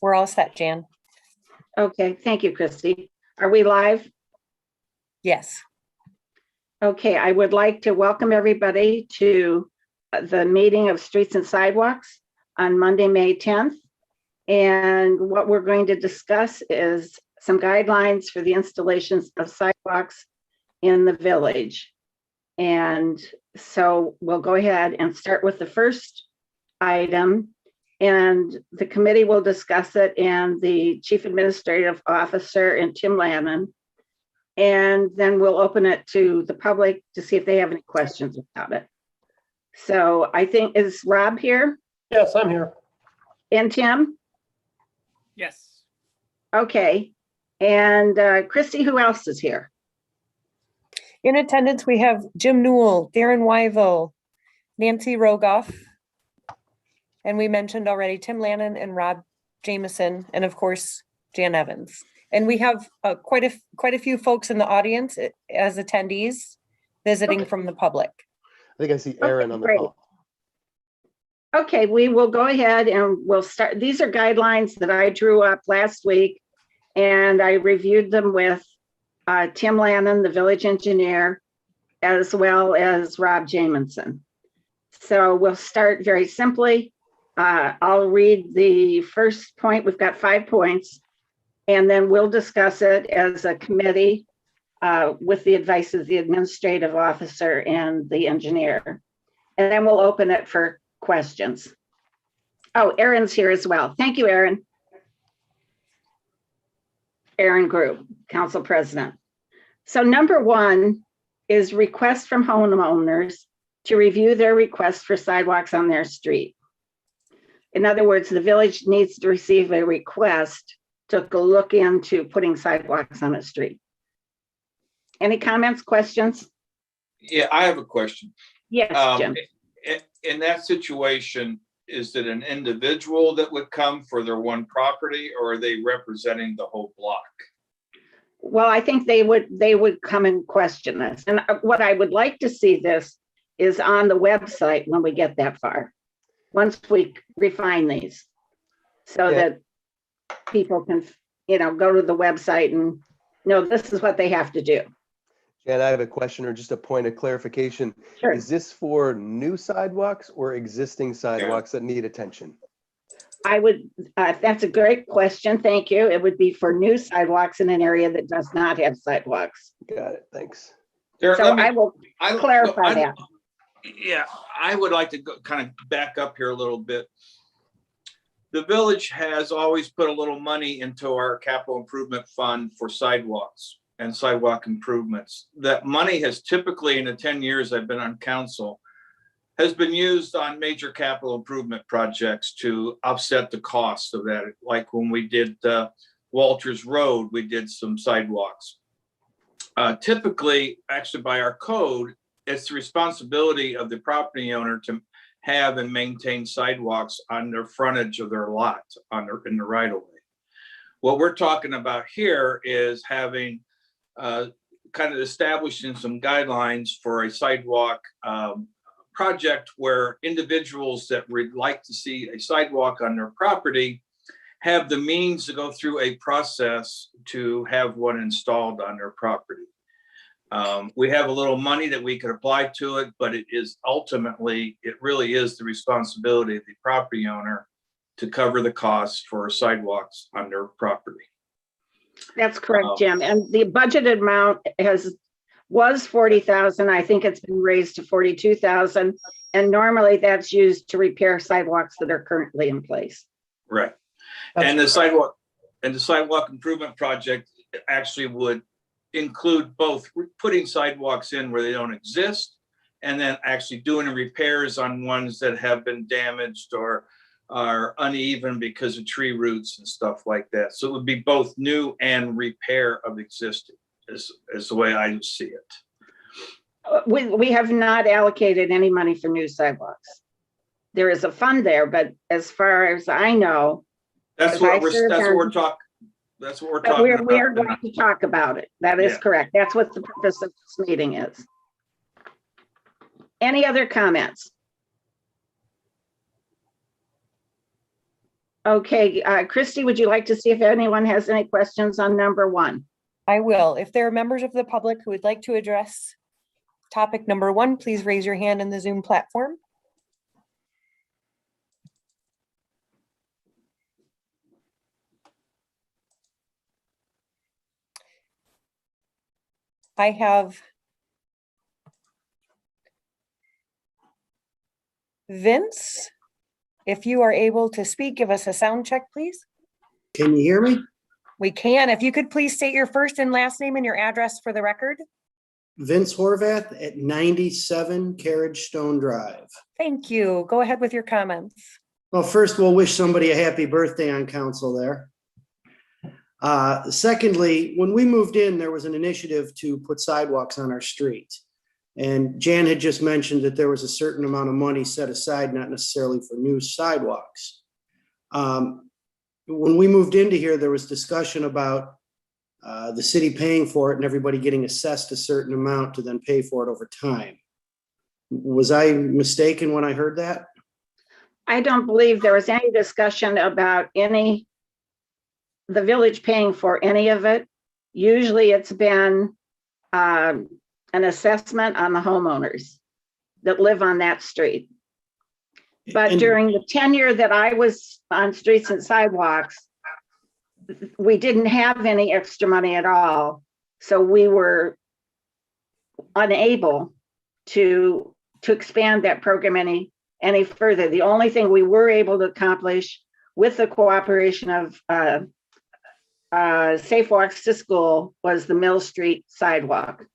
We're all set, Jan. Okay, thank you, Christy. Are we live? Yes. Okay, I would like to welcome everybody to the meeting of Streets and Sidewalks on Monday, May 10th. And what we're going to discuss is some guidelines for the installations of sidewalks in the village. And so we'll go ahead and start with the first item, and the committee will discuss it, and the Chief Administrative Officer and Tim Lannon. And then we'll open it to the public to see if they have any questions about it. So I think, is Rob here? Yes, I'm here. And Tim? Yes. Okay. And Christy, who else is here? In attendance, we have Jim Newell, Darren Wyville, Nancy Rogoff, and we mentioned already Tim Lannon and Rob Jameson, and of course, Jan Evans. And we have quite a few folks in the audience as attendees visiting from the public. I think I see Aaron on the great. call. Okay, we will go ahead and we'll start. These are guidelines that I drew up last week, and I reviewed them with Tim Lannon, the village engineer, as well as Rob Jameson. So we'll start very simply. I'll read the first point. We've got 5 points, and then we'll discuss it as a committee with the advice of the administrative officer and the engineer. And then we'll open it for questions. Oh, Aaron's here as well. Thank you, Aaron. Aaron Group, Council President. So number 1 is request from homeowners to review their request for sidewalks on their street. In other words, the village needs to receive a request to look into putting sidewalks on a street. Any comments, questions? Yeah, I have a question. Yes, Jim. In that situation, is it an individual that would come for their one property, or are they representing the whole block? Well, I think they would come and question this. And what I would like to see this is on the website when we get that far, once we refine these, so that people can, go to the website and know this is what they have to do. Jan, I have a question or just a point of clarification. Sure. Is this for new sidewalks or existing sidewalks that need attention? I would, that's a great question. Thank you. It would be for new sidewalks in an area that does not have sidewalks. Got it. Thanks. So I will clarify that. Yeah, I would like to kind of back up here a little bit. The village has always put a little money into our capital improvement fund for sidewalks and sidewalk improvements. That money has typically, in the 10 years I've been on council, has been used on major capital improvement projects to offset the cost of that. Like when we did Walters Road, we did some sidewalks. Typically, actually by our code, it's the responsibility of the property owner to have and maintain sidewalks on their frontage of their lot in the right of way. What we're talking about here is having kind of establishing some guidelines for a sidewalk project where individuals that would like to see a sidewalk on their property have the means to go through a process to have one installed on their property. We have a little money that we could apply to it, but it really is the responsibility of the property owner to cover the costs for sidewalks on their property. That's correct, Jim. And the budgeted amount was 40,000. I think it's been raised to 42,000. And normally that's used to repair sidewalks that are currently in place. Right. And the sidewalk improvement project actually would include both putting sidewalks in where they don't exist, and then actually doing repairs on ones that have been damaged or are uneven because of tree roots and stuff like that. So it would be both new and repair of existing is the way I see it. We have not allocated any money for new sidewalks. There is a fund there, but as far as I know, that's what we're talking about. We are going to talk about it. That is correct. That's what the purpose of this meeting is. Any other comments? Okay, Christy, would you like to see if anyone has any questions on number 1? I will. If there are members of the public who would like to address topic number 1, please raise your hand in the Zoom platform. I have Vince. If you are able to speak, give us a sound check, please. Can you hear me? We can. If you could please state your first and last name and your address for the record. Vince Horvath at 97 Carriage Stone Drive. Thank you. Go ahead with your comments. Well, first we'll wish somebody a happy birthday on council there. Secondly, when we moved in, there was an initiative to put sidewalks on our street. And Jan had just mentioned that there was a certain amount of money set aside, not necessarily for new sidewalks. When we moved into here, there was discussion about the city paying for it and everybody getting assessed a certain amount to then pay for it over time. Was I mistaken when I heard that? I don't believe there was any discussion about the village paying for any of it. Usually it's been an assessment on the homeowners that live on that street. But And- during the tenure that I was on Streets and Sidewalks, we didn't have any extra money at all. So we were unable to expand that program any further. The only thing we were able to accomplish with the cooperation of Safe Walks to School was the Mill Street sidewalk.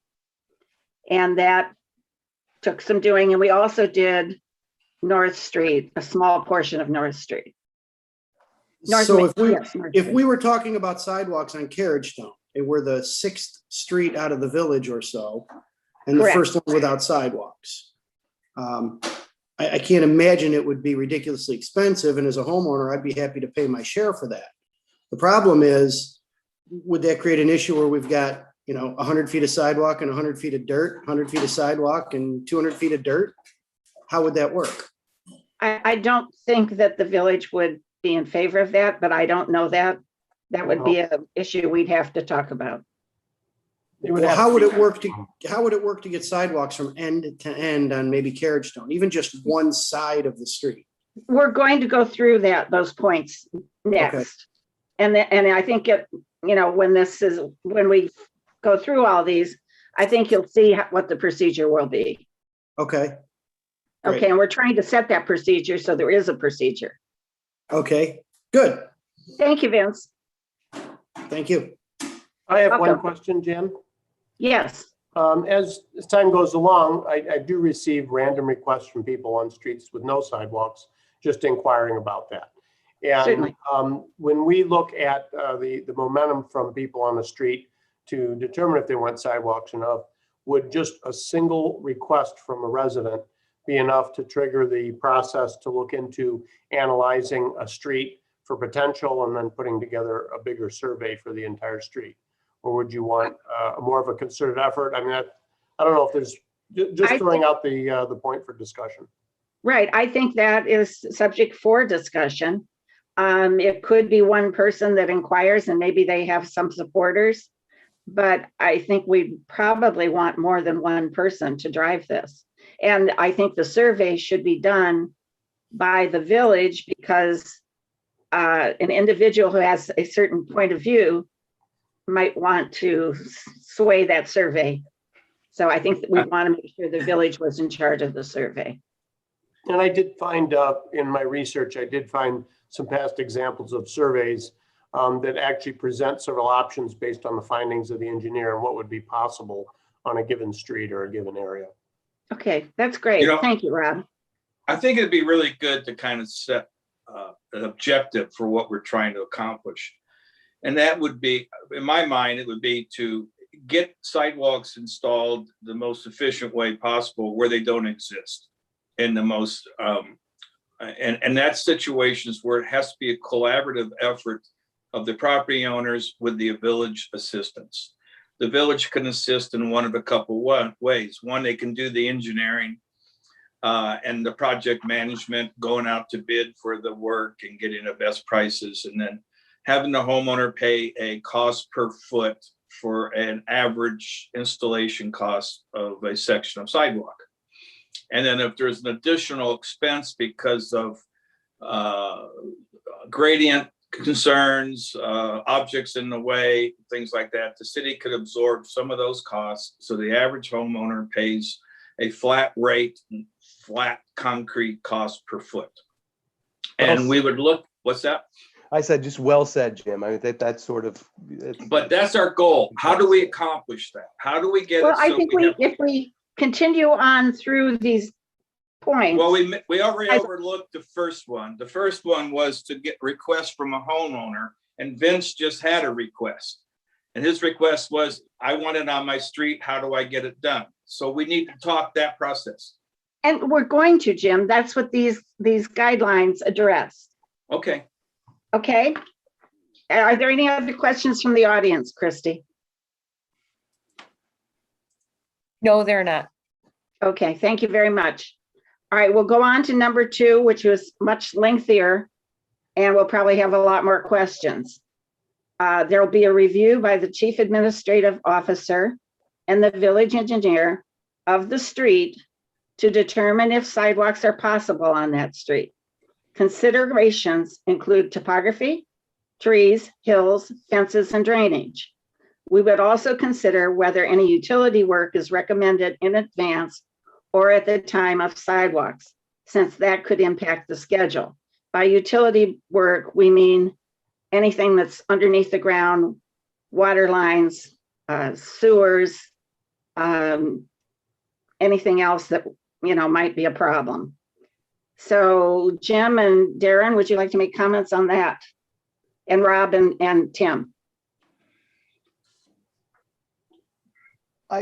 And that took some doing. And we also did North Street, a small portion of North Street. So if Yes, North Street. we were talking about sidewalks on Carriage Stone, and we're the 6th street out of the village or so, and the Correct. first one without sidewalks. I can't imagine it would be ridiculously expensive, and as a homeowner, I'd be happy to pay my share for that. The problem is, would that create an issue where we've got, 100 feet of sidewalk and 100 feet of dirt, 100 feet of sidewalk and 200 feet of dirt? How would that work? I don't think that the village would be in favor of that, but I don't know that. That would be an issue we'd have to talk about. Well, how would it work to get sidewalks from end to end on maybe Carriage Stone, even just one side of the street? We're going to go through those points next. And I think when we go through all these, I think you'll see what the procedure will be. Okay. Great. Okay, and we're trying to set that procedure so there is a procedure. Okay, good. Thank you, Vince. Thank you. I have one Welcome. question, Jan. Yes, As time goes along, I do receive random requests from people on streets with no sidewalks, just inquiring about that. And Certainly. when we look at the momentum from people on the street to determine if they want sidewalks enough, would just a single request from a resident be enough to trigger the process to look into analyzing a street for potential and then putting together a bigger survey for the entire street? Or would you want more of a concerted effort? I mean, I don't know if there's, just throwing out the point for discussion. right. I think that is subject for discussion. It could be one person that inquires and maybe they have some supporters, but I think we probably want more than one person to drive this. And I think the survey should be done by the village because an individual who has a certain point of view might want to sway that survey. So I think that we want to make sure the village was in charge of the survey. And I did find in my research, I did find some past examples of surveys that actually present several options based on the findings of the engineer and what would be possible on a given street or a given area. Okay, that's great. Thank you, Rob. I think it'd be really good to kind of set an objective for what we're trying to accomplish. And that would be, in my mind, it would be to get sidewalks installed the most efficient way possible where they don't exist. In the most, and that's situations where it has to be a collaborative effort of the property owners with the village assistance. The village can assist in one of a couple ways. One, they can do the engineering and the project management, going out to bid for the work and getting the best prices, and then having the homeowner pay a cost per foot for an average installation cost of a section of sidewalk. And then if there's an additional expense because of gradient concerns, objects in the way, things like that, the city could absorb some of those costs. So the average homeowner pays a flat rate, flat concrete cost per foot. And we would look, what's that? I said, just well said, Jim. I mean, that's sort of. But that's our goal. How do we accomplish that? How do we get Well, it? I so think have- if we continue on through these points. Well, we already overlooked the first one. The first one was to get requests from a homeowner, and Vince just had a request. And his request was, I want it on my street. How do I get it done? So we need to talk that process. And we're going to, Jim. That's what these guidelines address. Okay. Okay. Are there any other questions from the audience, Christy? No, they're not. Okay, thank you very much. All right, we'll go on to number 2, which was much lengthier, and we'll probably have a lot more questions. There will be a review by the chief administrative officer and the village engineer of the street to determine if sidewalks are possible on that street. Considerations include topography, trees, hills, fences, and drainage. We would also consider whether any utility work is recommended in advance or at the time of sidewalks, since that could impact the schedule. By utility work, we mean anything that's underneath the ground, water lines, sewers, anything else that might be a problem. So Jim and Darren, would you like to make comments on that? And Rob and Tim?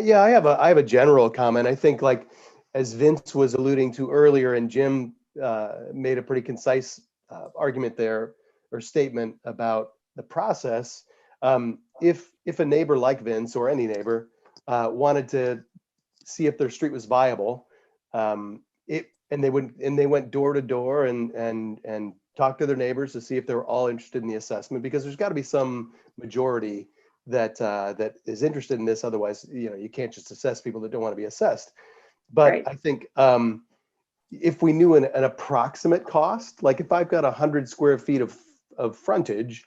Yeah, I have a general comment. I think, like, as Vince was alluding to earlier, and Jim made a pretty concise argument there, or statement about the process. If a neighbor like Vince, or any neighbor, wanted to see if their street was viable, and they went door to door and talked to their neighbors to see if they were all interested in the assessment, because there's got to be some majority that is interested in this. Otherwise, you can't just assess people that don't want to be assessed. But Right. I think if we knew an approximate cost, like if I've got 100 square feet of frontage,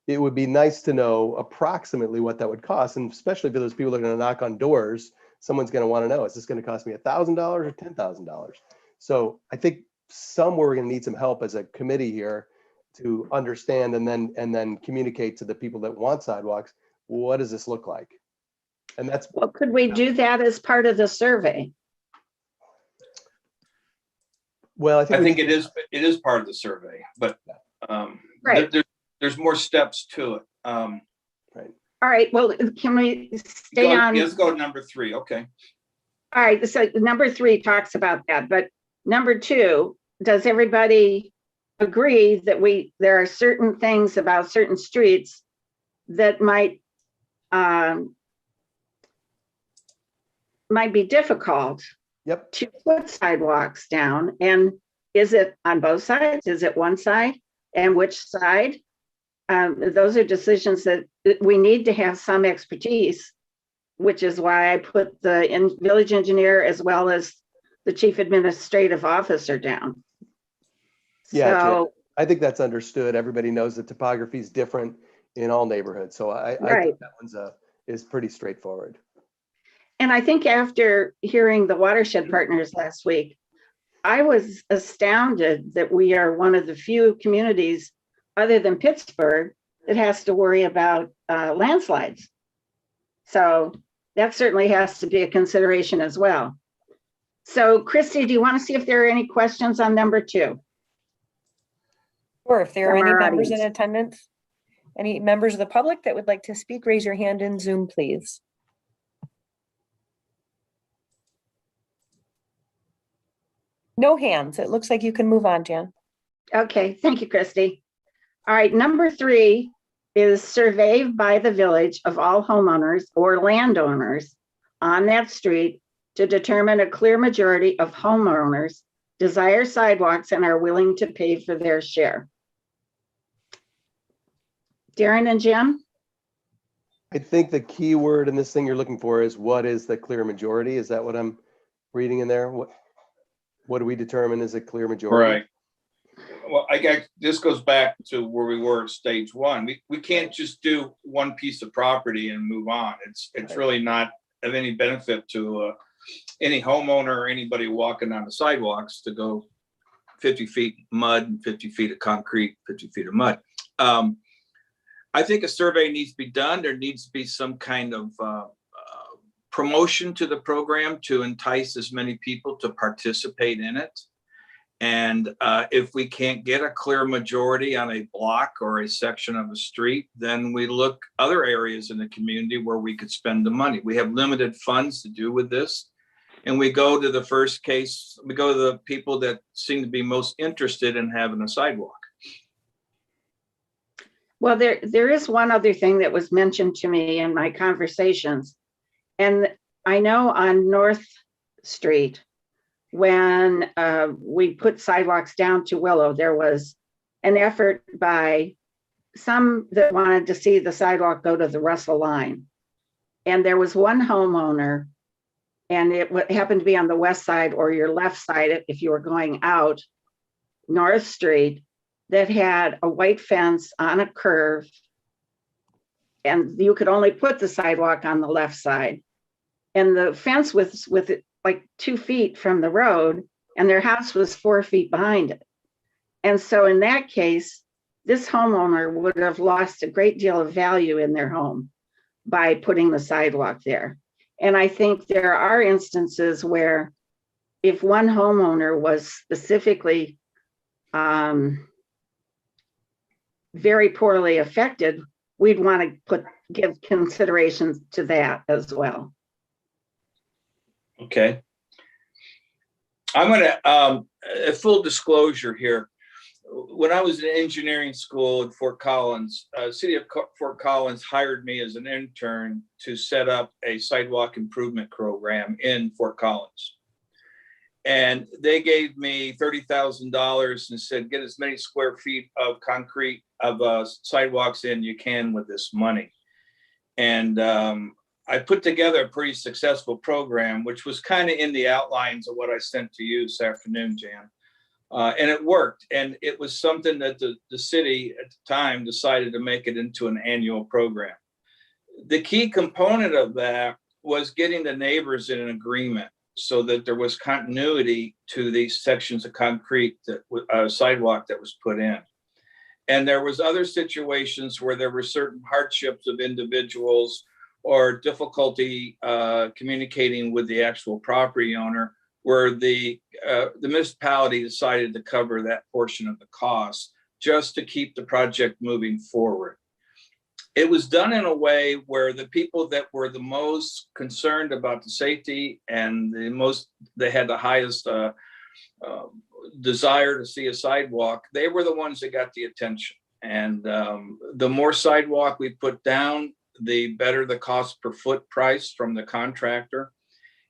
it would be nice to know approximately what that would cost. And especially for those people that are going to knock on doors, someone's going to want to know, is this going to cost me $1,000 or $10,000? So I think somewhere we're going to need some help as a committee here to understand and then communicate to the people that want sidewalks, what does this look like? And that's, Well, could we do that as part of the survey? well, I think it is part of the survey, but Right. there's more steps to it. All right, well, can we stay on? Let's go to number 3. Okay. All right, so number 3 talks about that, but number 2, does everybody agree that there are certain things about certain streets that might be difficult Yep. to put sidewalks down? And is it on both sides? Is it one side? And which side? Those are decisions that we need to have some expertise, which is why I put the village engineer as well as the chief administrative officer down. Yeah, So, Jim, I think that's understood. Everybody knows that topography is different in all neighborhoods. So I Right. think that one's is pretty straightforward. and I think after hearing the watershed partners last week, I was astounded that we are one of the few communities other than Pittsburgh that has to worry about landslides. So that certainly has to be a consideration as well. So Christy, do you want to see if there are any questions on number 2? Or if there are From any our members in audience. attendance, any members of the public that would like to speak, raise your hand in Zoom, please. No hands. It looks like you can move on, Jan. Okay, thank you, Christy. All right, number 3 is survey by the village of all homeowners or landowners on that street to determine a clear majority of homeowners desire sidewalks and are willing to pay for their share. Darren and Jim? I think the key word in this thing you're looking for is what is the clear majority? Is that what I'm reading in there? What do we determine is a clear majority? Right. Well, this goes back to where we were at stage one. We can't just do one piece of property and move on. It's Right. really not of any benefit to any homeowner or anybody walking on the sidewalks to go 50 feet mud and 50 feet of concrete, 50 feet of mud. I think a survey needs to be done. There needs to be some kind of promotion to the program to entice as many people to participate in it. And if we can't get a clear majority on a block or a section of a street, then we look other areas in the community where we could spend the money. We have limited funds to do with this. And we go to the first case, we go to the people that seem to be most interested in having a sidewalk. Well, there is one other thing that was mentioned to me in my conversations. And I know on North Street, when we put sidewalks down to Willow, there was an effort by some that wanted to see the sidewalk go to the Russell line. And there was one homeowner, and it happened to be on the west side or your left side if you were going out North Street, that had a white fence on a curve, and you could only put the sidewalk on the left side. And the fence was with it like 2 feet from the road, and their house was 4 feet behind it. And so in that case, this homeowner would have lost a great deal of value in their home by putting the sidewalk there. And I think there are instances where if one homeowner was specifically very poorly affected, we'd want to give considerations to that as well. Okay. I'm gonna, full disclosure here. When I was in engineering school at Fort Collins, City of Fort Collins hired me as an intern to set up a sidewalk improvement program in Fort Collins. And they gave me $30,000 and said, get as many square feet of concrete of sidewalks in you can with this money. And I put together a pretty successful program, which was kind of in the outlines of what I sent to you this afternoon, Jan. And it worked. And it was something that the city at the time decided to make it into an annual program. The key component of that was getting the neighbors in an agreement so that there was continuity to these sections of concrete, that sidewalk that was put in. And there was other situations where there were certain hardships of individuals or difficulty communicating with the actual property owner, where the municipality decided to cover that portion of the cost just to keep the project moving forward. It was done in a way where the people that were the most concerned about the safety and they had the highest desire to see a sidewalk, they were the ones that got the attention. And the more sidewalk we put down, the better the cost per foot price from the contractor.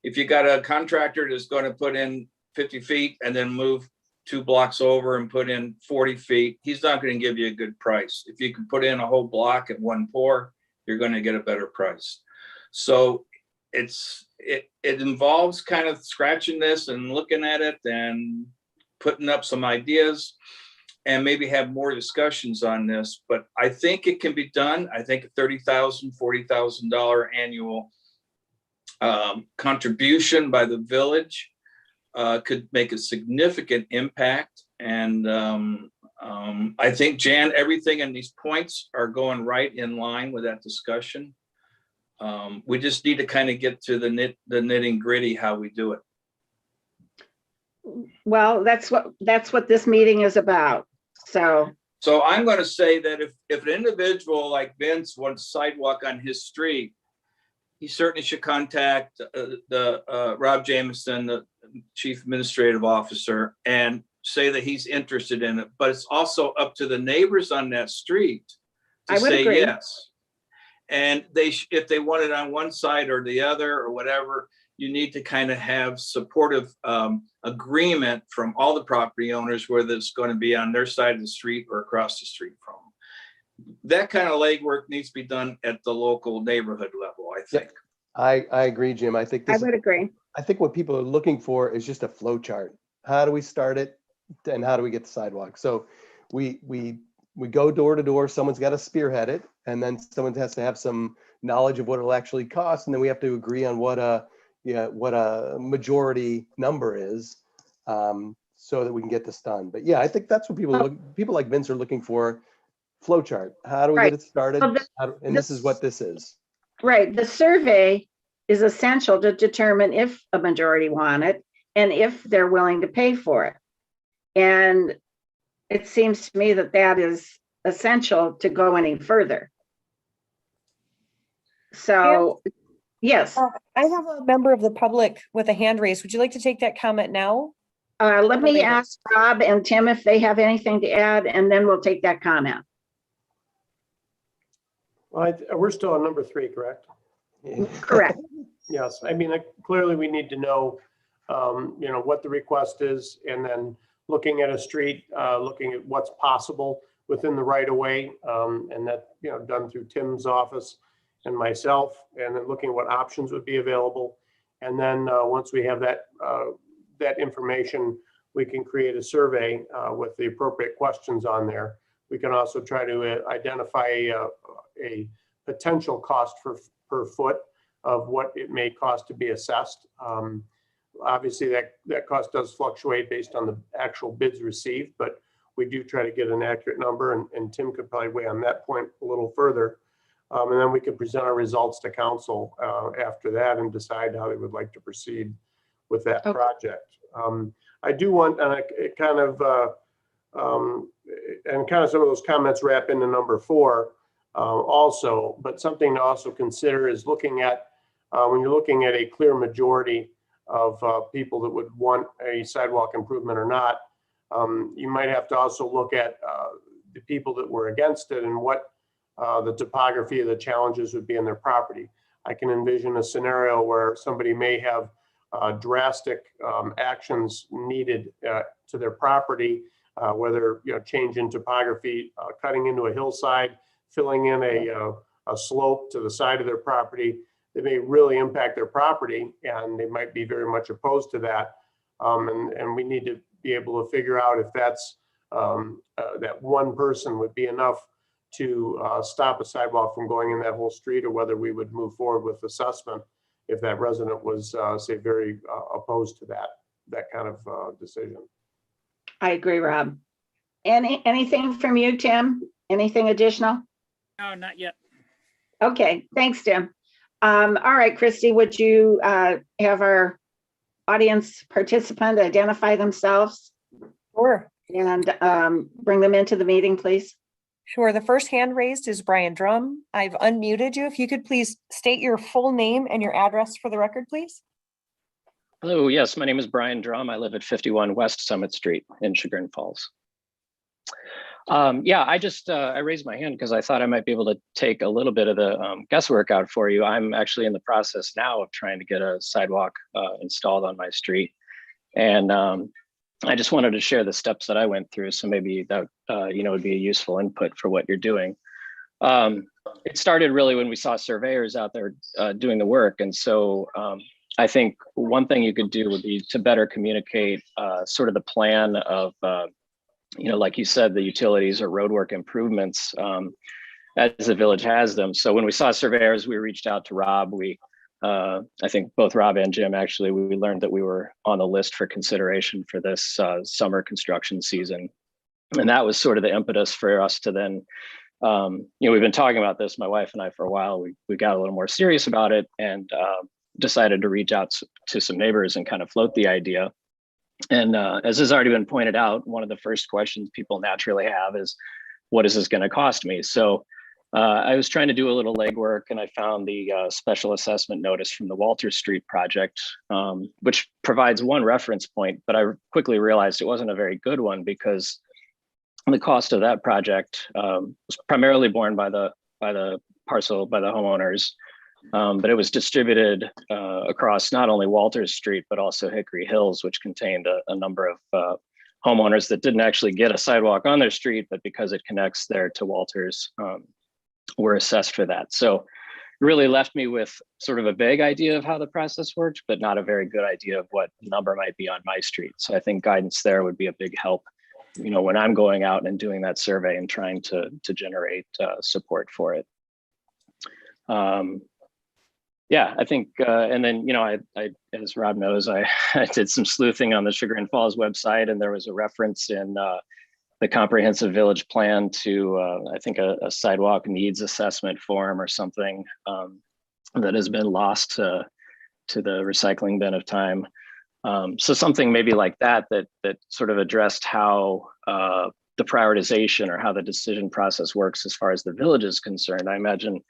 If you got a contractor that's going to put in 50 feet and then move 2 blocks over and put in 40 feet, he's not going to give you a good price. If you can put in a whole block at one pour, you're going to get a better price. So it involves kind of scratching this and looking at it and putting up some ideas and maybe have more discussions on this. But I think it can be done. I think a $30,000, $40,000 annual contribution by the village could make a significant impact. And I think, Jan, everything in these points are going right in line with that discussion. We just need to kind of get to the nitty gritty how we do it. Well, that's what this meeting is about. So I'm going to say that if an individual like Vince wants sidewalk on his street, he certainly should contact Rob Jameson, the Chief Administrative Officer, and say that he's interested in it. But it's also up to the neighbors on that street to say yes. And if they want it on one side or the other or whatever, you need to kind of have supportive agreement from all the property owners, whether it's going to be on their side of the street or across the street from them. That kind of legwork needs to be done at the local neighborhood level, I think. I agree, Jim. I think I this, would agree. I think what people are looking for is just a flow chart. How do we start it and how do we get the sidewalk? So we go door to door, someone's got to spearhead it, and then someone has to have some knowledge of what it'll actually cost, and then we have to agree on what a majority number is, so that we can get this done. But yeah, I think that's what people like Vince are looking for. Flow chart. How do we Right. get it started? Well, And this is what this is. Right, the survey is essential to determine if a majority want it and if they're willing to pay for it. And it seems to me that that is essential to go any further. So, yes, I have a member of the public with a hand raised. Would you like to take that comment now? let me later. ask Rob and Tim if they have anything to add, and then we'll take that comment. Well, we're still on number 3, correct? Correct. Yes, I mean, clearly we need to know, what the request is, and then looking at a street, looking at what's possible within the right of way, and that, done through Tim's office and myself, and then looking at what options would be available. And then once we have that information, we can create a survey with the appropriate questions on there. We can also try to identify a potential cost per foot of what it may cost to be assessed. Obviously, that cost does fluctuate based on the actual bids received, but we do try to get an accurate number, and Tim could probably weigh on that point a little further. And then we can present our results to council after that and decide how they would like to proceed with that project. I do want, and kind of some of those comments wrap into number 4 also, but something to also consider is looking at, when you're looking at a clear majority of people that would want a sidewalk improvement or not, you might have to also look at the people that were against it and what the topography of the challenges would be in their property. I can envision a scenario where somebody may have drastic actions needed to their property, whether change in topography, cutting into a hillside, filling in a slope to the side of their property. They may really impact their property, and they might be very much opposed to that. And we need to be able to figure out if that's that one person would be enough to stop a sidewalk from going in that whole street, or whether we would move forward with assessment if that resident was, say, very opposed to that kind of decision. I agree, Rob. Anything from you, Tim? Anything additional? No, not yet. Okay, thanks, Tim. All right, Christy, would you have our audience participant identify themselves Sure. and bring them into the meeting, please? Sure. The first hand raised is Brian Drum. I've unmuted you. If you could please state your full name and your address for the record, please. Hello, yes, my name is Brian Drum. I live at 51 West Summit Street in Chagrin Falls. Yeah, I raised my hand because I thought I might be able to take a little bit of the guesswork out for you. I'm actually in the process now of trying to get a sidewalk installed on my street. And I just wanted to share the steps that I went through. So maybe that, would be a useful input for what you're doing. It started really when we saw surveyors out there doing the work. And so I think one thing you could do would be to better communicate sort of the plan of, like you said, the utilities or roadwork improvements as the village has them. So when we saw surveyors, we reached out to Rob. I think both Rob and Jim, actually, we learned that we were on the list for consideration for this summer construction season. And that was sort of the impetus for us to then, we've been talking about this, my wife and I, for a while. We got a little more serious about it and decided to reach out to some neighbors and kind of float the idea. And as has already been pointed out, one of the first questions people naturally have is, what is this going to cost me? So I was trying to do a little legwork, and I found the special assessment notice from the Walter Street project, which provides one reference point, but I quickly realized it wasn't a very good one because the cost of that project was primarily borne by the homeowners. But it was distributed across not only Walters Street, but also Hickory Hills, which contained a number of homeowners that didn't actually get a sidewalk on their street, but because it connects there to Walters, were assessed for that. So it really left me with sort of a vague idea of how the process worked, but not a very good idea of what number might be on my street. So I think guidance there would be a big help, you know, when I'm going out and doing that survey and trying to generate support for it. Yeah, I think, and then, you know, I as Rob knows, I did some sleuthing on the Sugar Falls website, and there was a reference in the comprehensive village plan to, I think, a sidewalk needs assessment form or something that has been lost to the recycling bin of time. So something maybe like that sort of addressed how the prioritization or how the decision process works as far as the village is concerned. I imagine,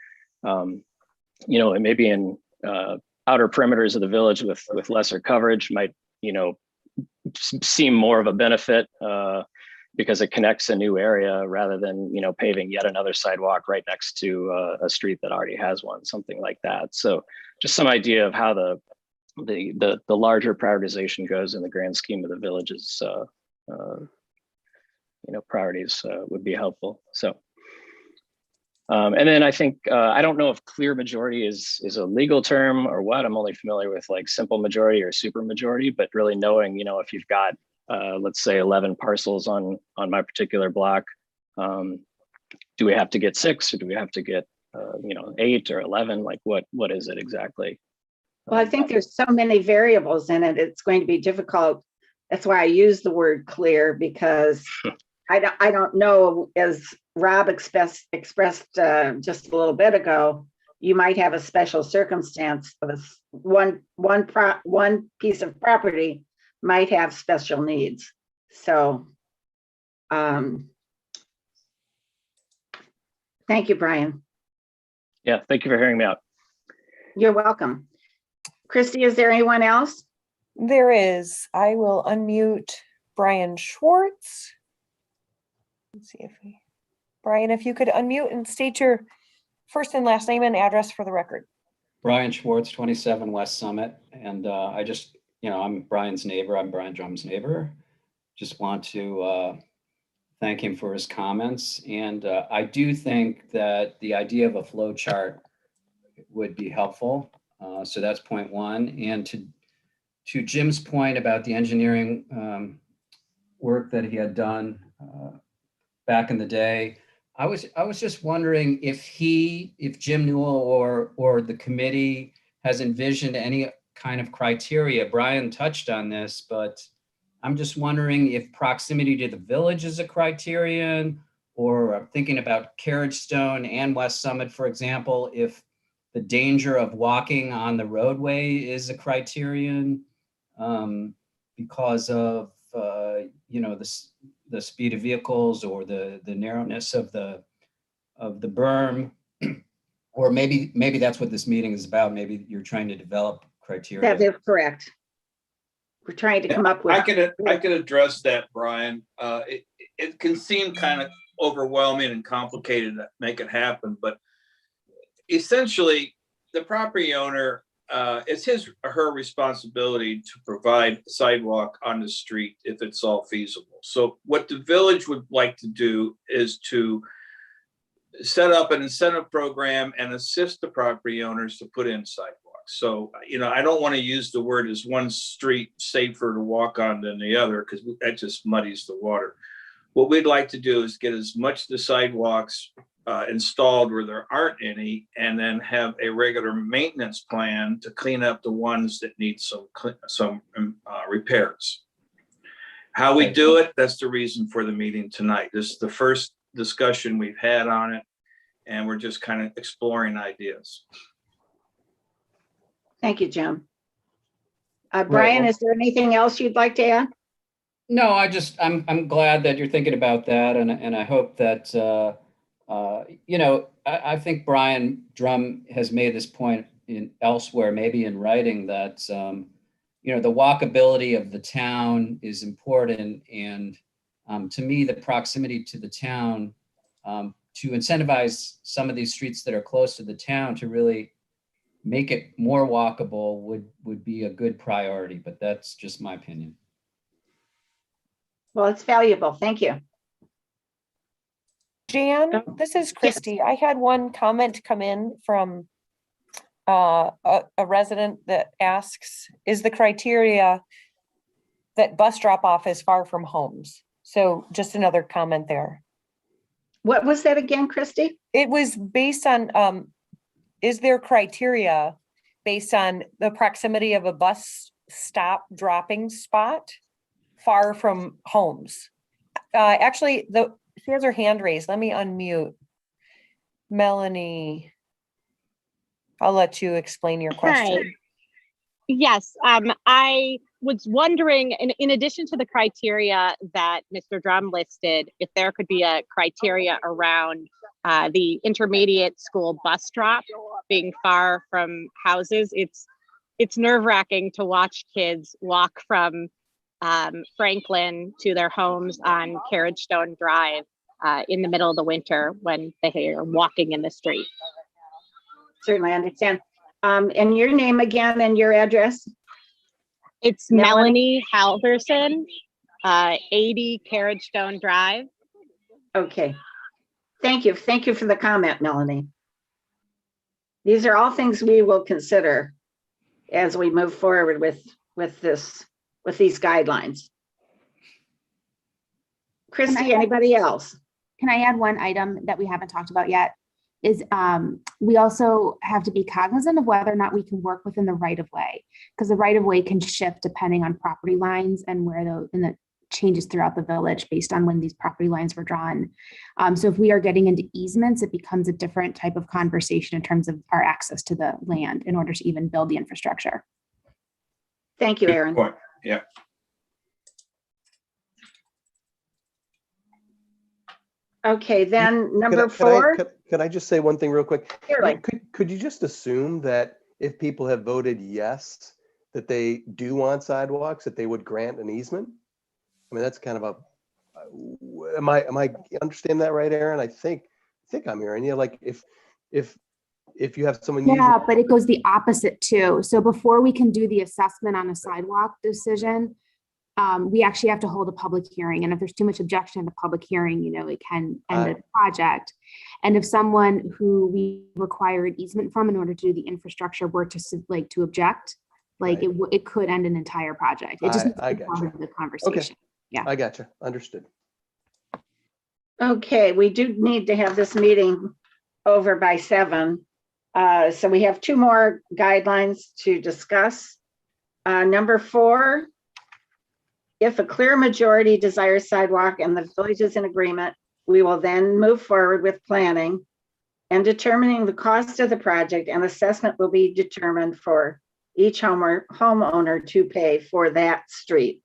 you know, it may be in outer perimeters of the village with lesser coverage might, you know, seem more of a benefit because it connects a new area rather than, you know, paving yet another sidewalk right next to a street that already has one, something like that. So just some idea of how the larger prioritization goes in the grand scheme of the village's, you know, priorities would be helpful. So. And then I think, I don't know if clear majority is a legal term or what. I'm only familiar with like simple majority or super majority, but really knowing, you know, if you've got, let's say 11 parcels on my particular block, do we have to get 6 or do we have to get, you know, 8 or 11? Like what is it exactly? Well, I think there's so many variables in it, it's going to be difficult. That's why I use the word clear, because I don't know, as Rob expressed just a little bit ago, you might have a special circumstance of one piece of property might have special needs. So, thank you, Brian. Yeah, thank you for hearing me out. You're welcome. Christy, is there anyone else? There is. I will unmute Brian Schwartz. Let's see if Brian, if you could unmute and state your first and last name and address for the record. Brian Schwartz, 27 West Summit. And I just, you know, I'm Brian's neighbor. I'm Brian Drum's neighbor. Just want to thank him for his comments. And I do think that the idea of a flow chart would be helpful. So that's point one. And to Jim's point about the engineering work that he had done back in the day, I was just wondering if Jim Newell or the committee has envisioned any kind of criteria. Brian touched on this, but I'm just wondering if proximity to the village is a criterion, or I'm thinking about Carriage Stone and West Summit, for example, if the danger of walking on the roadway is a criterion because of you know, the speed of vehicles or the narrowness of the berm, or maybe that's what this meeting is about. Maybe you're trying to develop criteria. That is correct. We're trying to come up with. I can address that, Brian. It can seem kind of overwhelming and complicated to make it happen, but essentially the property owner, it's his or her responsibility to provide a sidewalk on the street if it's all feasible. So what the village would like to do is to set up an incentive program and assist the property owners to put in sidewalks. So, you know, I don't want to use the word is one street safer to walk on than the other, because that just muddies the water. What we'd like to do is get as much of the sidewalks installed where there aren't any, and then have a regular maintenance plan to clean up the ones that need some repairs. How we do it, that's the reason for the meeting tonight. This is the first discussion we've had on it, and we're just kind of exploring ideas. Thank you, Jim. Brian, is there anything else you'd like to add? No, I'm glad that you're thinking about that, and I hope that you know, I think Brian Drum has made this point elsewhere, maybe in writing, that you know, the walkability of the town is important, and to me, the proximity to the town, to incentivize some of these streets that are close to the town to really make it more walkable would be a good priority, but that's just my opinion. Well, it's valuable. Thank you. Jan, this is Christy. I had one comment come in from a resident that asks, is the criteria that bus drop off is far from homes? So just another comment there. What was that again, Christy? It was based on, is there criteria based on the proximity of a bus stop dropping spot far from homes? Actually, she has her hand raised. Let me unmute. Melanie, I'll let you explain your question. Hi. Yes, I was wondering, in addition to the criteria that Mr. Drum listed, if there could be a criteria around the intermediate school bus drop being far from houses. It's nerve-wracking to watch kids walk from Franklin to their homes on Carriage Stone Drive in the middle of the winter when they are walking in the street. Certainly understand. And your name again and your address? It's Melanie Halverson, 80 Carriage Stone Drive. Okay. Thank you. Thank you for the comment, Melanie. These are all things we will consider as we move forward with these guidelines. Christy, anybody else? Can I add one item that we haven't talked about yet? Is we also have to be cognizant of whether or not we can work within the right of way, because the right of way can shift depending on property lines and where the changes throughout the village based on when these property lines were drawn. So if we are getting into easements, it becomes a different type of conversation in terms of our access to the land in order to even build the infrastructure. Thank you, Aaron. Good point. Yeah. Okay, then number Could I- 4. Could I just say one thing real quick? Surely. Could you just assume that if people have voted yes, that they do want sidewalks, that they would grant an easement? I mean, that's kind of am I understand that right, Aaron? I think I'm hearing you. Like if you have someone Yeah, but it goes the opposite too. So before we can do the assessment on a sidewalk decision, we actually have to hold a public hearing. And if there's too much objection in the public hearing, it can end the project. And if someone who we require an easement from in order to do the infrastructure were to object, Right. it could end an entire project. It just needs to be got part you. of the conversation. Yeah. I got you. Understood. Okay, we do need to have this meeting over by 7. So we have 2 more guidelines to discuss. Number 4, if a clear majority desires sidewalk and the village is in agreement, we will then move forward with planning and determining the cost of the project, and assessment will be determined for each homeowner to pay for that street.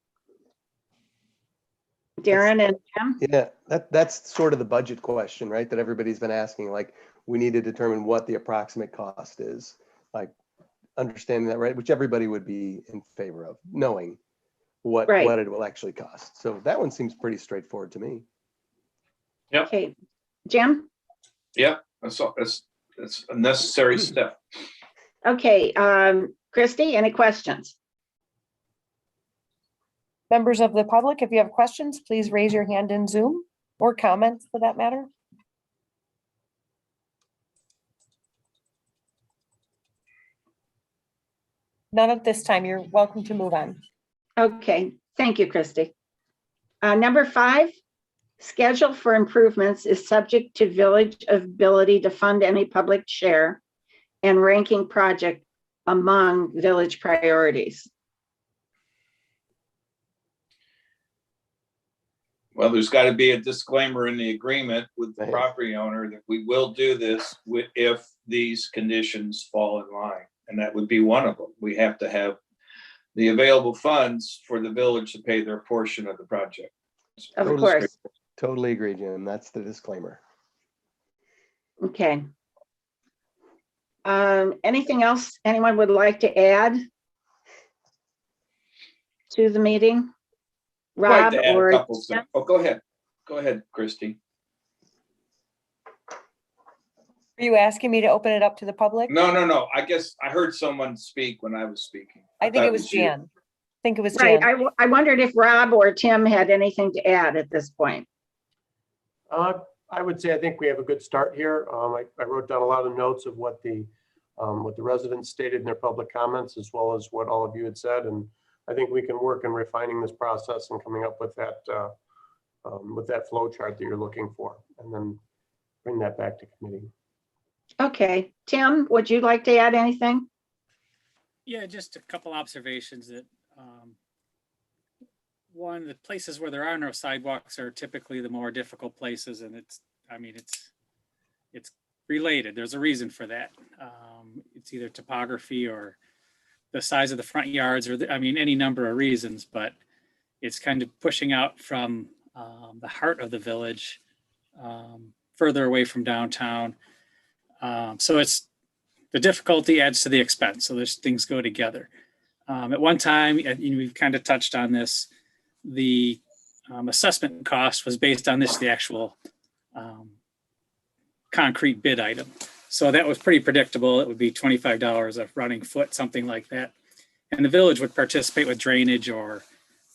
Darren and Jim? Yeah, that's sort of the budget question, right? That everybody's been asking. Like, we need to determine what the approximate cost is. Like, understanding that, right? Which everybody would be in favor of, knowing what it will actually cost. So that one seems pretty straightforward to me. Yep. Okay, Jim? Yeah, that's a necessary step. Okay, Christy, any questions? Members of the public, if you have questions, please raise your hand in Zoom, or comments for that matter. None at this time. You're welcome to move on. Okay, thank you, Christy. Number 5, schedule for improvements is subject to village ability to fund any public share and ranking project among village priorities. Well, there's got to be a disclaimer in the agreement with the Right. property owner that we will do this if these conditions fall in line. And that would be one of them. We have to have the available funds for the village to pay their portion of the project. Of Totally course. Totally agree, Jim. That's the disclaimer. Okay. Anything else anyone would like to add to the meeting? I'd like Rob to add a or couple things. Oh, go ahead. Go ahead, Christy. Are you asking me to open it up to the public? No. I guess I heard someone speak when I was speaking. I think thought it was you. Jan. I think it was Right, Jan. I wondered if Rob or Tim had anything to add at this point. I would say I think we have a good start here. I wrote down a lot of notes of what the residents stated in their public comments, as well as what all of you had said. And I think we can work in refining this process and coming up with that flow chart that you're looking for, and then bring that back to committee. Okay, Tim, would you like to add anything? Yeah, just a couple observations that, one, the places where there are no sidewalks are typically the more difficult places, and it's related. There's a reason for that. It's either topography or the size of the front yards, or any number of reasons, but it's kind of pushing out from the heart of the village, further away from downtown. So it's the difficulty adds to the expense. So those things go together. At one time, we've kind of touched on this, the assessment cost was based on the actual concrete bid item. So that was pretty predictable. It would be $25 a running foot, something like that. And the village would participate with drainage or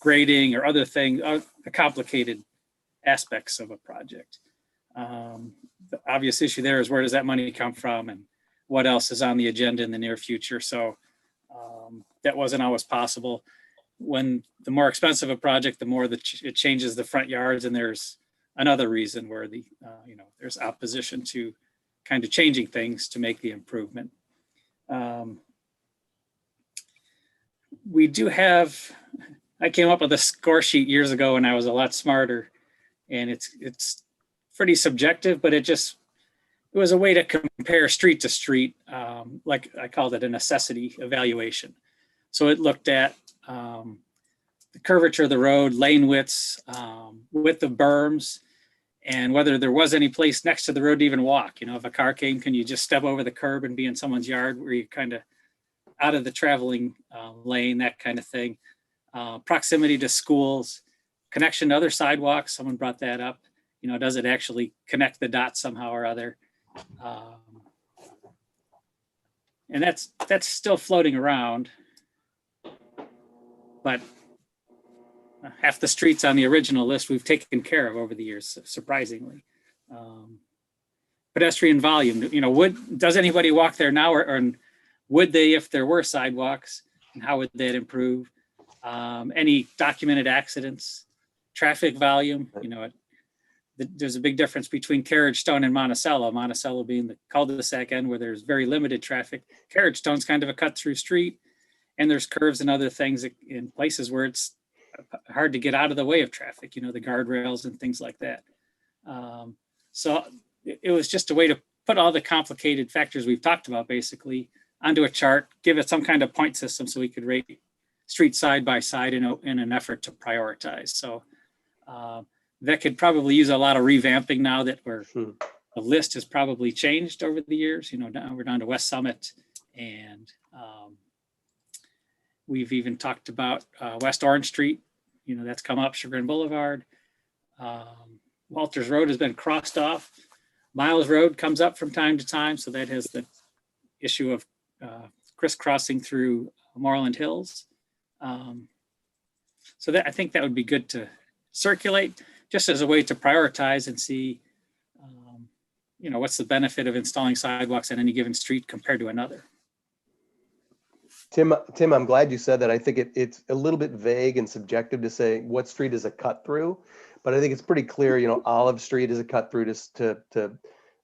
grading or other things, the complicated aspects of a project. The obvious issue there is, where does that money come from and what else is on the agenda in the near future? So that wasn't always possible. When the more expensive a project, the more it changes the front yards, and there's another reason where there's opposition to kind of changing things to make the improvement. We do have, I came up with a score sheet years ago when I was a lot smarter, and it's pretty subjective, but it was a way to compare street to street, like I called it a necessity evaluation. So it looked at the curvature of the road, lane widths, width of berms, and whether there was any place next to the road to even walk. If a car came, can you just step over the curb and be in someone's yard where you're kind of out of the traveling lane, that kind of thing. Proximity to schools, connection to other sidewalks. Someone brought that up. Does it actually connect the dots somehow or other? And that's still floating around. But half the streets on the original list we've taken care of over the years, surprisingly. Pedestrian volume, does anybody walk there now, or would they if there were sidewalks, and how would that improve? Any documented accidents, traffic volume, there's a big difference between Carriage Stone and Monticello. Monticello being the cul-de-sac end where there's very limited traffic. Carriage Stone's kind of a cut-through street, and there's curves and other things in places where it's hard to get out of the way of traffic, the guardrails and things like that. So it was just a way to put all the complicated factors we've talked about basically onto a chart, give it some kind of point system so we could rate streets side by side in an effort to prioritize. So that could probably use a lot of revamping now that the list has probably changed over the years. Now we're down to West Summit, and we've even talked about West Orange Street. That's come up, Chagrin Boulevard. Walters Road has been crossed off. Miles Road comes up from time to time, so that has the issue of crisscrossing through Moreland Hills. So I think that would be good to circulate, just as a way to prioritize and see, what's the benefit of installing sidewalks on any given street compared to another. Tim, I'm glad you said that. I think it's a little bit vague and subjective to say what street is a cut through, but I think it's pretty clear, Olive Street is a cut through to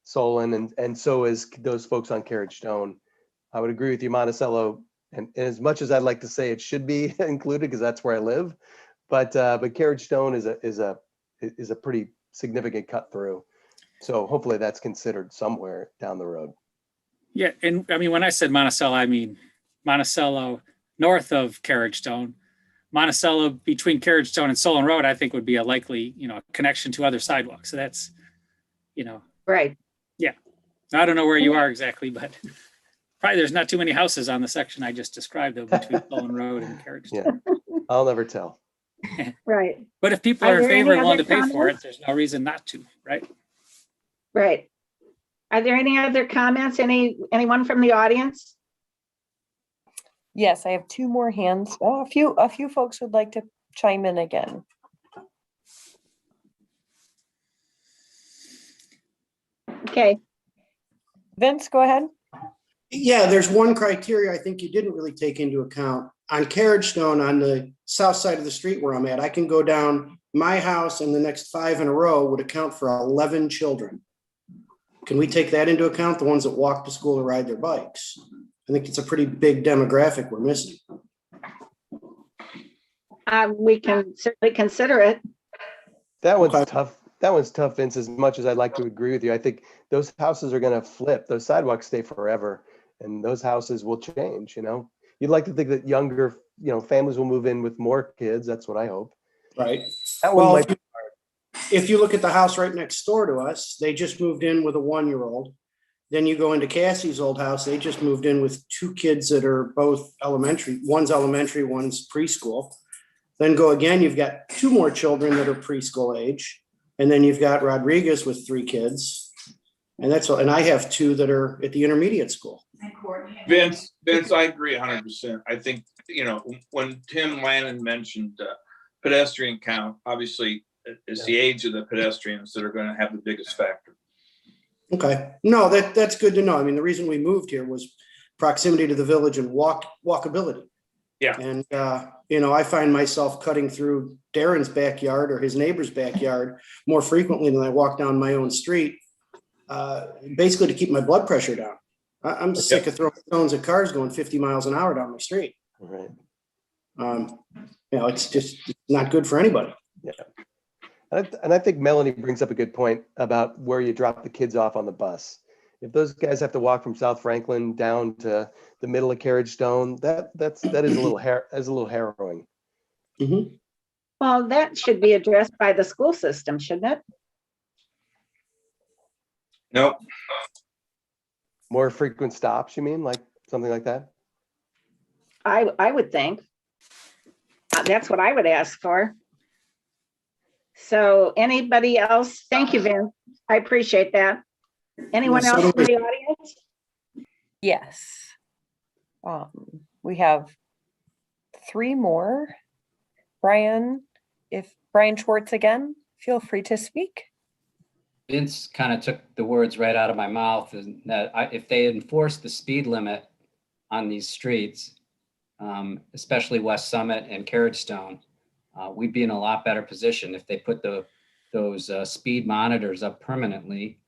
Solon, and so is those folks on Carriage Stone. I would agree with you, Monticello, and as much as I'd like to say it should be included because that's where I live, but Carriage Stone is a pretty significant cut through. So hopefully that's considered somewhere down the road. Yeah, and when I said Monticello, I mean Monticello north of Carriage Stone. Monticello between Carriage Stone and Solon Road, I think would be a likely, connection to other sidewalks. So that's, Right. Yeah. I don't know where you are exactly, but probably there's not too many houses on the section I just described though, between Solon Road and Carriage Stone. Yeah, I'll never tell. Right. But if people Are are in there any favor and willing to other pay for it, comments? there's no reason not to, right? Right. Are there any other comments? Anyone from the audience? Yes, I have two more hands. Oh, a few folks would like to chime in again. Okay, Vince, go ahead. Yeah, there's one criteria I think you didn't really take into account. On Carriage Stone, on the south side of the street where I'm at, I can go down my house and the next 5 in a row would account for 11 children. Can we take that into account, the ones that walk to school or ride their bikes? I think it's a pretty big demographic we're missing. we can certainly consider it. That one's Okay. tough. That one's tough, Vince, as much as I'd like to agree with you. I think those houses are going to flip. Those sidewalks stay forever and those houses will change, you know? You'd like to think that younger, families will move in with more kids. That's what I hope. Right. That one Well, might, if you look at the house right next door to us, they just moved in with a 1-year-old. Then you go into Cassie's old house, they just moved in with 2 kids that are both elementary. One's elementary, one's preschool. Then go again, you've got 2 more children that are preschool age. And then you've got Rodriguez with 3 kids. And that's all. And I have 2 that are at the intermediate school. Vince, I agree 100%. I think, when Tim Lannon mentioned pedestrian count, obviously it's the age of the pedestrians that are going to have the biggest factor. Okay, no, that's good to know. I mean, the reason we moved here was proximity to the village and walkability. Yeah. And, I find myself cutting through Darren's backyard or his neighbor's backyard more frequently than I walk down my own street, basically to keep my blood pressure down. I'm sick of throwing stones at cars going 50 miles an hour down my street. right. It's just not good for anybody. And I think Melanie brings up a good point about where you drop the kids off on the bus. If those guys have to walk from South Franklin down to the middle of Carriage Stone, that is a little harrowing. Mhm. Well, that should be addressed by the school system, shouldn't it? Nope. More frequent stops, you mean, like something like that? I would think. That's what I would ask for. So anybody else? Thank you, Vin. I appreciate that. Anyone Yes, else so from do the audience? Yes. We have 3 more. Brian Schwartz again, feel free to speak. Vince kind of took the words right out of my mouth, and that if they enforce the speed limit on these streets, especially West Summit and Carriage Stone, we'd be in a lot better position if they put those speed monitors up permanently.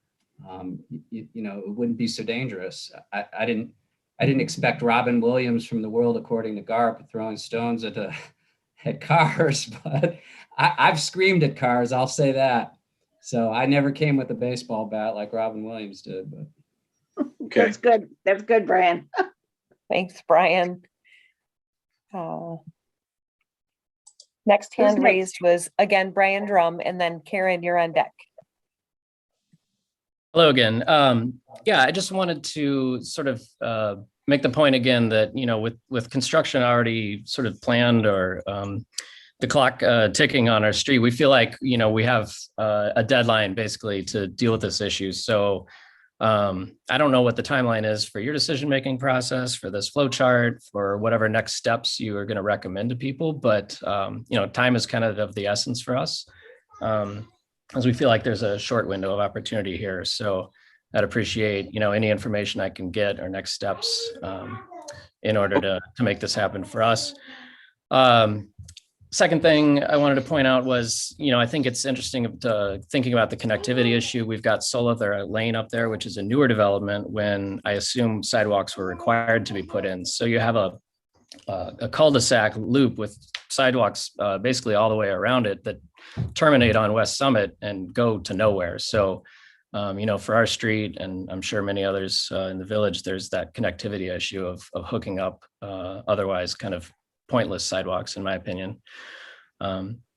It wouldn't be so dangerous. I didn't expect Robin Williams from The World According to Garp throwing stones at cars, but I've screamed at cars, I'll say that. So I never came with a baseball bat like Robin Williams did. But Okay. That's good. That's good, Brian. Thanks, Brian. Next Who's hand next? raised was again Brian Drum, and then Karen, you're on deck. Hello again. I just wanted to sort of make the point again that, with construction already sort of planned or the clock ticking on our street, we feel like, we have a deadline basically to deal with this issue. So I don't know what the timeline is for your decision-making process, for this flow chart, for whatever next steps you are going to recommend to people. But, time is kind of the essence for us. As we feel like there's a short window of opportunity here. So I'd appreciate, any information I can get or next steps in order to make this happen for us. Second thing I wanted to point out was, I think it's interesting thinking about the connectivity issue. We've got Solar Lane up there, which is a newer development when I assume sidewalks were required to be put in. So you have a cul-de-sac loop with sidewalks basically all the way around it that terminate on West Summit and go to nowhere. So, for our street, and I'm sure many others in the village, there's that connectivity issue of hooking up otherwise kind of pointless sidewalks, in my opinion.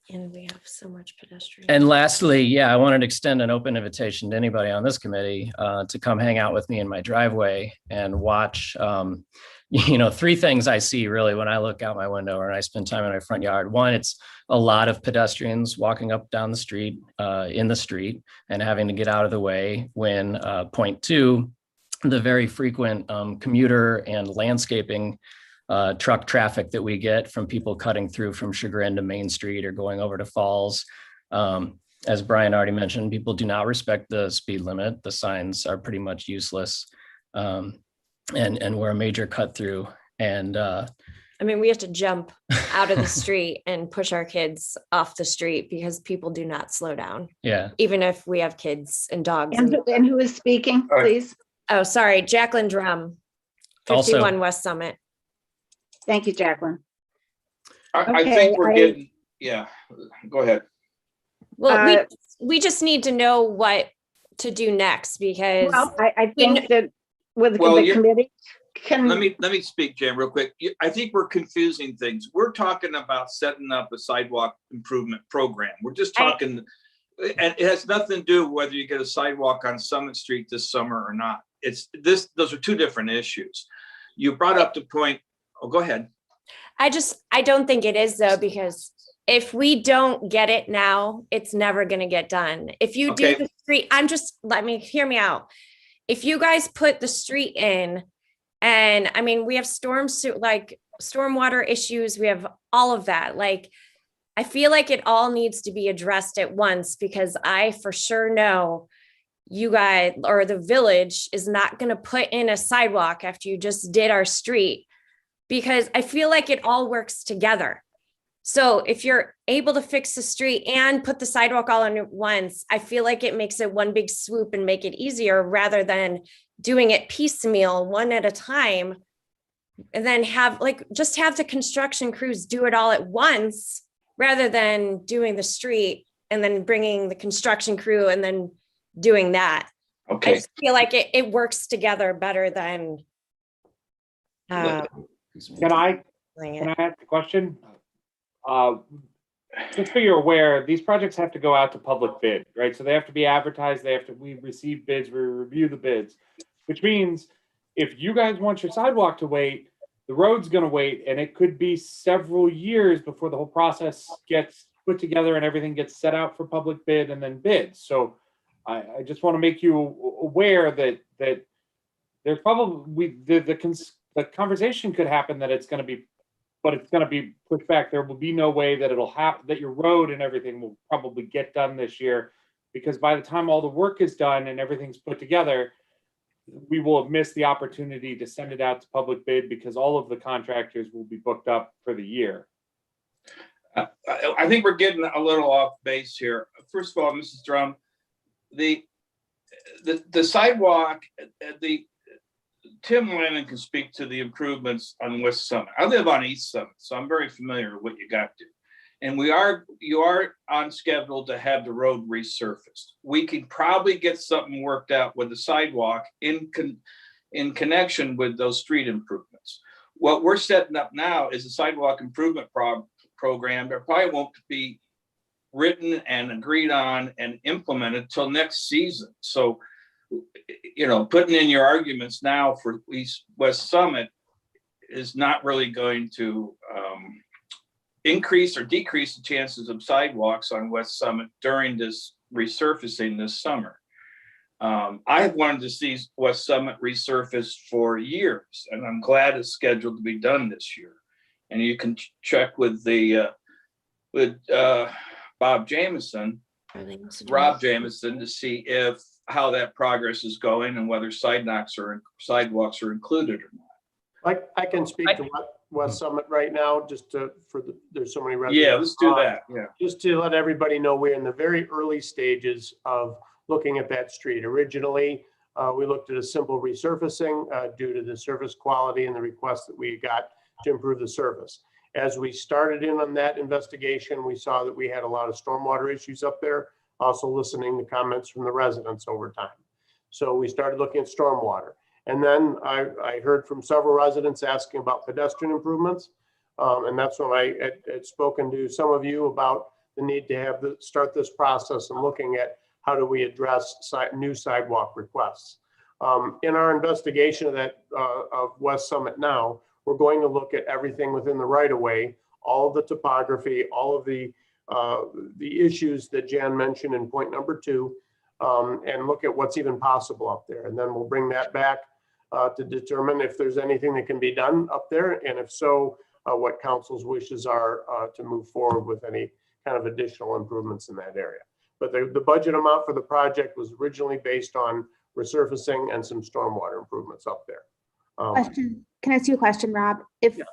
And we have so much pedestrian. And lastly, yeah, I wanted to extend an open invitation to anybody on this committee to come hang out with me in my driveway and watch. Three things I see really when I look out my window or I spend time in my front yard. One, it's a lot of pedestrians walking up down the street, in the street, and having to get out of the way. When point two, the very frequent commuter and landscaping truck traffic that we get from people cutting through from Chagrin to Main Street or going over to Falls. As Brian already mentioned, people do not respect the speed limit. The signs are pretty much useless. And we're a major cut through. And I mean, we have to jump out of the street and push our kids off the street because people do not slow down. Yeah. Even if we have kids and dogs. And who is speaking, please? Oh, sorry, Jacqueline Drum, Also- 51 West Summit. Thank you, Jacqueline. I Okay, think we're getting, yeah, go ahead. Well, we just need to know what to do next because Well, I think that with the committee, Let me speak, Jan, real quick. I think we're confusing things. We're talking about setting up a sidewalk improvement program. We're just talking, and it has nothing to do whether you get a sidewalk on Summit Street this summer or not. Those are two different issues. You brought up the point. Oh, go ahead. I don't think it is though, because if we don't get it now, it's never going to get done. If you do the street, hear me out. If you guys put the street in, and I mean, we have stormwater issues, we have all of that. Like, I feel like it all needs to be addressed at once because I for sure know you guys or the village is not going to put in a sidewalk after you just did our street, because I feel like it all works together. So if you're able to fix the street and put the sidewalk all in at once, I feel like it makes it one big swoop and make it easier rather than doing it piecemeal, one at a time, and then just have the construction crews do it all at once rather than doing the street and then bringing the construction crew and then doing that. Okay. I just feel like it works together better than. Can I ask a question? Just so you're aware, these projects have to go out to public bid, right? So they have to be advertised. We receive bids, we review the bids, which means if you guys want your sidewalk to wait, the road's going to wait, and it could be several years before the whole process gets put together and everything gets set out for public bid and then bid. So I just want to make you aware that there's probably the conversation could happen that it's going to be pushed back. There will be no way that that your road and everything will probably get done this year, because by the time all the work is done and everything's put together, we will have missed the opportunity to send it out to public bid because all of the contractors will be booked up for the year. I think we're getting a little off base here. First of all, Mrs. Drum, the sidewalk, Tim Lennon can speak to the improvements on West Summit. I live on East Summit, so I'm very familiar with what you got to. And you are on schedule to have the road resurfaced. We could probably get something worked out with the sidewalk in connection with those street improvements. What we're setting up now is a sidewalk improvement program that probably won't be written and agreed on and implemented till next season. So, putting in your arguments now for West Summit is not really going to increase or decrease the chances of sidewalks on West Summit during this resurfacing this summer. I have wanted to see West Summit resurfaced for years, and I'm glad it's scheduled to be done this year. And you can check with Rob Jameson to see how that progress is going and whether sidewalks are included or not. I can speak to West Summit right now, there's so many residents. Yeah, let's do that. Yeah. Just to let everybody know, we're in the very early stages of looking at that street. Originally, we looked at a simple resurfacing due to the surface quality and the request that we got to improve the surface. As we started in on that investigation, we saw that we had a lot of stormwater issues up there, also listening to comments from the residents over time. So we started looking at stormwater. And then I heard from several residents asking about pedestrian improvements. And that's when I had spoken to some of you about the need to have start this process and looking at how do we address new sidewalk requests. In our investigation of that of West Summit now, we're going to look at everything within the right of way, all of the topography, all of the issues that Jan mentioned in point number 2, and look at what's even possible up there. And then we'll bring that back to determine if there's anything that can be done up there, and if so, what council's wishes are to move forward with any kind of additional improvements in that area. But the budget amount for the project was originally based on resurfacing and some stormwater improvements up there. Question, can I ask you a question, Rob? If Yes.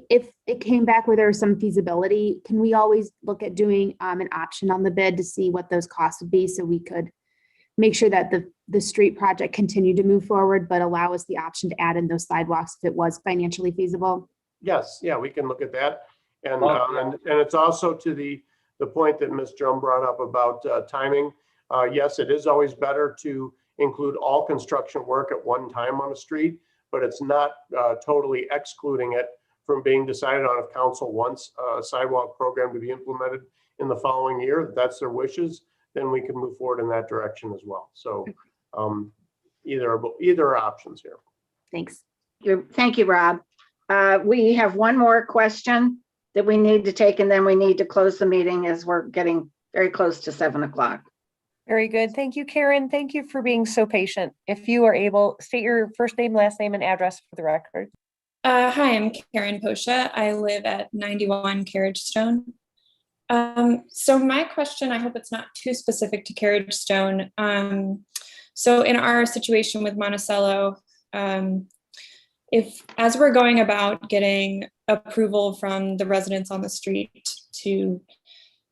if it came back where there's some feasibility, can we always look at doing an option on the bid to see what those costs would be, so we could make sure that the street project continued to move forward, but allow us the option to add in those sidewalks if it was financially feasible? Yes, yeah, we can look at that. And it's also to the point that Ms. Drum brought up about timing. Yes, it is always better to include all construction work at one time on a street, but it's not totally excluding it from being decided on if council wants a sidewalk program to be implemented in the following year. If that's their wishes, then we can move forward in that direction as well. So either are options here. Thanks. Thank you, Rob. We have one more question that we need to take, and then we need to close the meeting as we're getting very close to 7 o'clock. Very good. Thank you, Karen. Thank you for being so patient. If you are able, state your first name, last name, and address for the record. Hi, I'm Karen Posha. I live at 91 Carriage Stone. So my question, I hope it's not too specific to Carriage Stone. So in our situation with Monticello, if as we're going about getting approval from the residents on the street to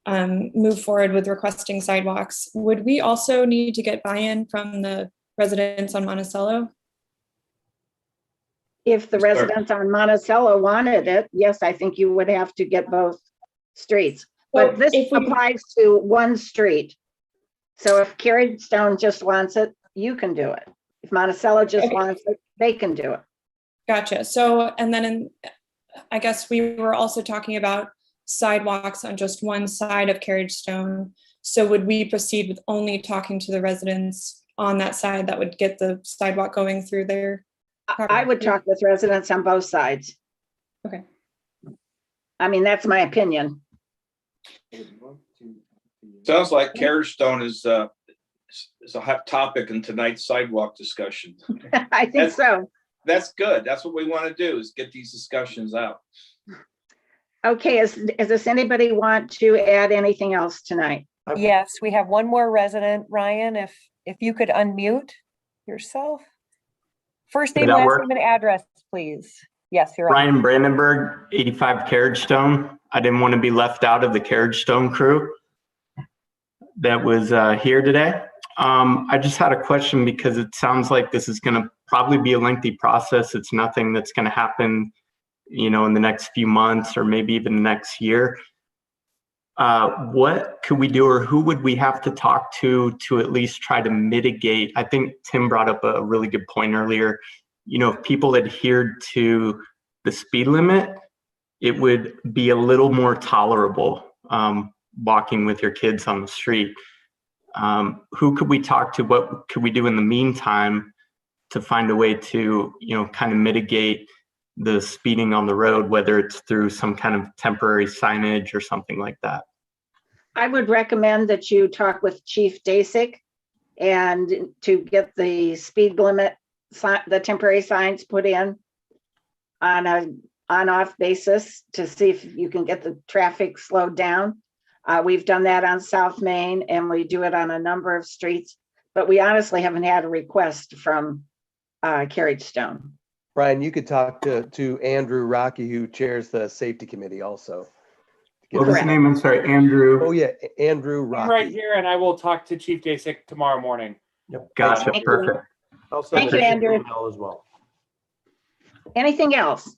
move forward with requesting sidewalks, would we also need to get buy-in from the residents on Monticello? If the residents on Monticello wanted it, yes, I think you would have to get both streets. But this applies to one street. So if Carriage Stone just wants it, you can do it. If Monticello just wants it, they can do it. Gotcha. So, and then I guess we were also talking about sidewalks on just one side of Carriage Stone. So would we proceed with only talking to the residents on that side that would get the sidewalk going through their property? I would talk with residents on both sides. Okay. I mean, that's my opinion. Sounds like Carriage Stone is a hot topic in tonight's sidewalk discussion. I think so. That's good. That's what we want to do, is get these discussions out. Okay, does anybody want to add anything else tonight? Yes, we have one more resident. Ryan, if you could unmute yourself. First name, last name, and address, please. Yes, you're on. Ryan Brandenburg, 85 Carriage Stone. I didn't want to be left out of the Carriage Stone crew that was here today. I just had a question, because it sounds like this is going to probably be a lengthy process. It's nothing that's going to happen, in the next few months or maybe even the next year. What could we do, or who would we have to talk to at least try to mitigate? I think Tim brought up a really good point earlier. If people adhered to the speed limit, it would be a little more tolerable walking with your kids on the street. Who could we talk to? What could we do in the meantime to find a way to, kind of mitigate the speeding on the road, whether it's through some kind of temporary signage or something like that? I would recommend that you talk with Chief Dasik and to get the speed limit, the temporary signs put in on a on-off basis to see if you can get the traffic slowed down. We've done that on South Main, and we do it on a number of streets, but we honestly haven't had a request from Carriage Stone. Brian, you could talk to Andrew Rocky, who chairs the safety committee also. What was his name? I'm sorry, Andrew. Oh yeah, Andrew Rocky. I'm right here, and I will talk to Chief Dasik tomorrow morning. Yep. Gotcha. Thank Perfect. Thank you, Andrew. As well. Anything else?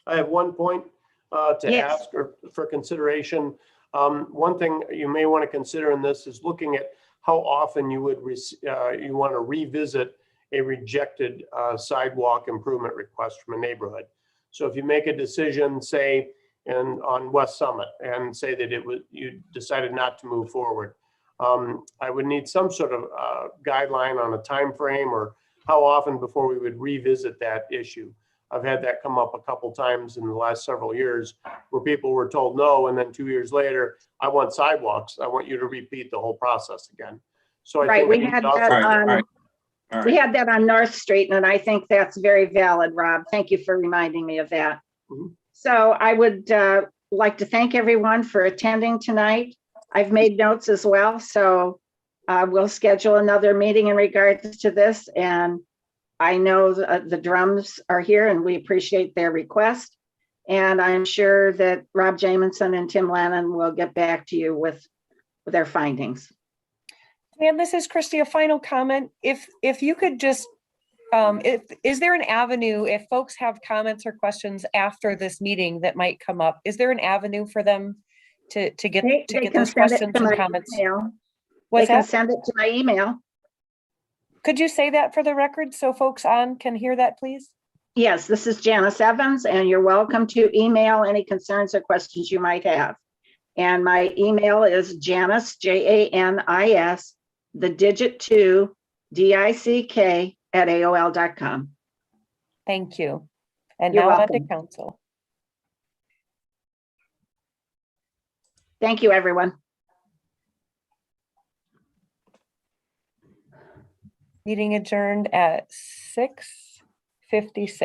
I have one point to ask for consideration. One thing you may want to consider in this is looking at how often you would you want to revisit a rejected sidewalk improvement request from a neighborhood. So if you make a decision, say and on West Summit and say that it was, you decided not to move forward. I would need some sort of guideline on a time frame or how often before we would revisit that issue. I've had that come up a couple times in the last several years where people were told no, and then 2 years later, I want sidewalks. I want you to repeat the whole process again. So I Right, think we we had also- that All on, right. All we right. had that on North Street, and I think that's very valid, Rob. Thank you for reminding me of that. Mhm. So I would like to thank everyone for attending tonight. I've made notes as well, so we'll schedule another meeting in regards to this. And I know the drums are here and we appreciate their request. And I'm sure that Rob Jamison and Tim Lannon will get back to you with their findings. And this is Christy, a final comment. If you could just, is there an avenue, if folks have comments or questions after this meeting that might come up, is there an avenue for them to get They get can those send it questions to and my comments? email. They What's can that? send it to my email. Could you say that for the record so folks on can hear that, please? Yes, this is Janice Evans, and you're welcome to email any concerns or questions you might have. And my email is Janice, Janis, the digit 2, DICK @AOL.com. Thank you. And You're now on to welcome. council. Thank you, everyone. Meeting adjourned at 6:56.